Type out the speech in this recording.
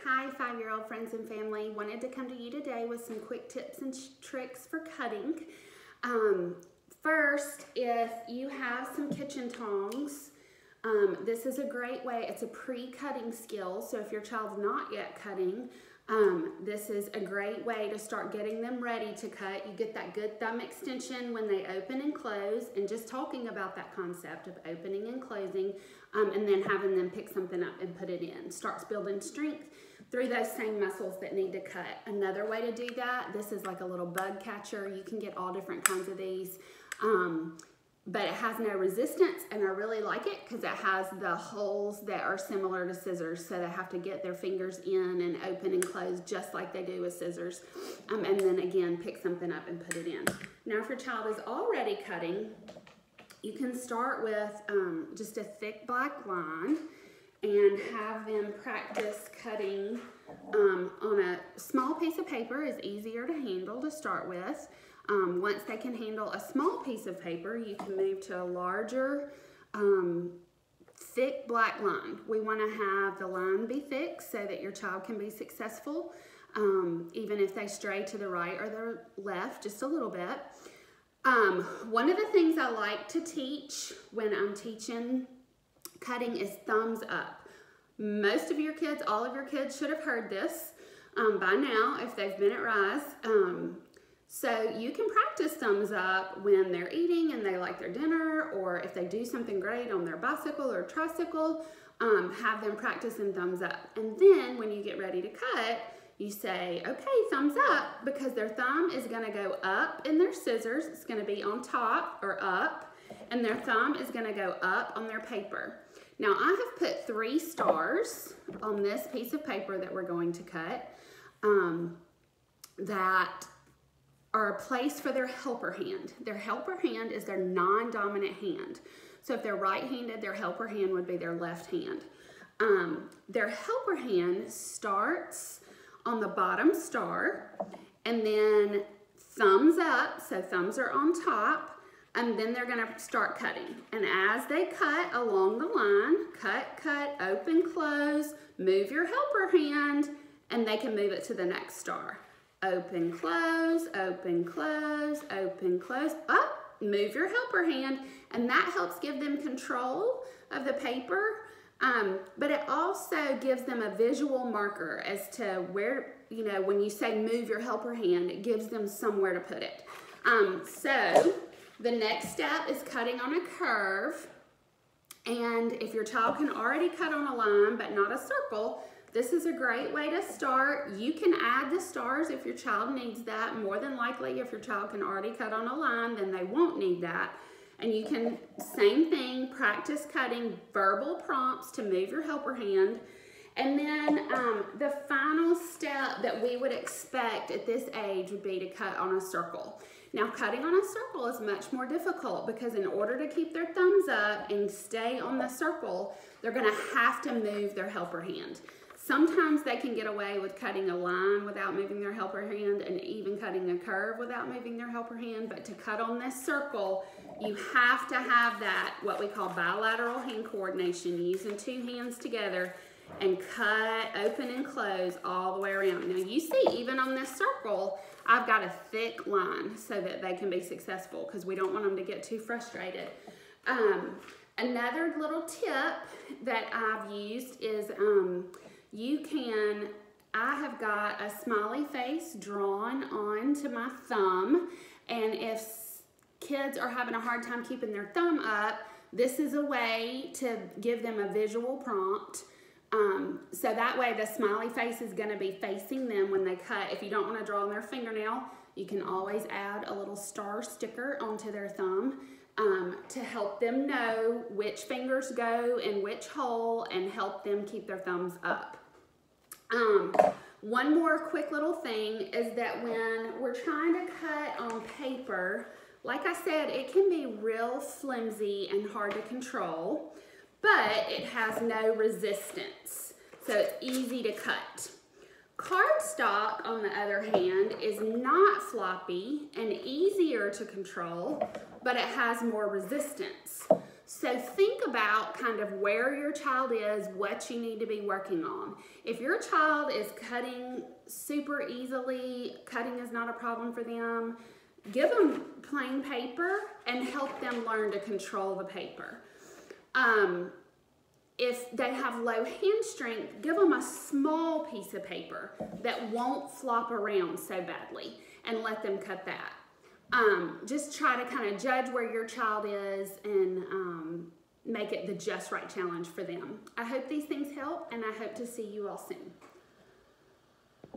Hi 5-year-old friends and family. Wanted to come to you today with some quick tips and tricks for cutting. First, if you have some kitchen tongs, this is a great way. It's a pre-cutting skill, so if your child's not yet cutting, this is a great way to start getting them ready to cut. You get that good thumb extension when they open and close, and just talking about that concept of opening and closing, and then having them pick something up and put it in. Starts building strength through those same muscles that need to cut. Another way to do that, this is like a little bug catcher. You can get all different kinds of these. But it has no resistance, and I really like it because it has the holes that are similar to scissors, so they have to get their fingers in and open and close just like they do with scissors, and then again pick something up and put it in. Now if your child is already cutting, you can start with just a thick black line and have them practice cutting on a small piece of paper. Is easier to handle to start with. Once they can handle a small piece of paper, you can move to a larger, thick black line. We want to have the line be thick so that your child can be successful, even if they stray to the right or the left just a little bit. One of the things I like to teach when I'm teaching cutting is thumbs up. Most of your kids, all of your kids should have heard this by now if they've been at Rise. So you can practice thumbs up when they're eating and they like their dinner, or if they do something great on their bicycle or tricycle, have them practice in thumbs up. And then when you get ready to cut, you say, okay, thumbs up, because their thumb is gonna go up in their scissors. It's gonna be on top or up, and their thumb is gonna go up on their paper. Now I have put 3 stars on this piece of paper that we're going to cut that are a place for their helper hand. Their helper hand is their non-dominant hand. So if they're right-handed, their helper hand would be their left hand. Their helper hand starts on the bottom star, and then thumbs up, so thumbs are on top, and then they're gonna start cutting. And as they cut along the line, cut, cut, open, close, move your helper hand, and they can move it to the next star. Open, close, open, close, open, close, up, move your helper hand, and that helps give them control of the paper, but it also gives them a visual marker as to where, you know, when you say move your helper hand, it gives them somewhere to put it. So the next step is cutting on a curve, and if your child can already cut on a line but not a circle, this is a great way to start. You can add the stars if your child needs that. More than likely, if your child can already cut on a line, then they won't need that. And you can, same thing, practice cutting verbal prompts to move your helper hand. And then the final step that we would expect at this age would be to cut on a circle. Now, cutting on a circle is much more difficult because in order to keep their thumbs up and stay on the circle, they're gonna have to move their helper hand. Sometimes they can get away with cutting a line without moving their helper hand, and even cutting a curve without moving their helper hand, but to cut on this circle, you have to have that, what we call bilateral hand coordination, using 2 hands together and cut, open and close all the way around. Now you see, even on this circle, I've got a thick line so that they can be successful because we don't want them to get too frustrated. Another little tip that I've used is I have got a smiley face drawn onto my thumb, and if kids are having a hard time keeping their thumb up, this is a way to give them a visual prompt. So that way the smiley face is gonna be facing them when they cut. If you don't wanna draw on their fingernail, you can always add a little star sticker onto their thumb to help them know which fingers go in which hole and help them keep their thumbs up. One more quick little thing is that when we're trying to cut on paper, like I said, it can be real flimsy and hard to control, but it has no resistance, so it's easy to cut. Cardstock, on the other hand, is not floppy and easier to control, but it has more resistance. So think about kind of where your child is, what you need to be working on. If your child is cutting super easily, cutting is not a problem for them, give them plain paper and help them learn to control the paper. If they have low hand strength, give them a small piece of paper that won't flop around so badly and let them cut that. Just try to kind of judge where your child is and make it the just right challenge for them. I hope these things help, and I hope to see you all soon.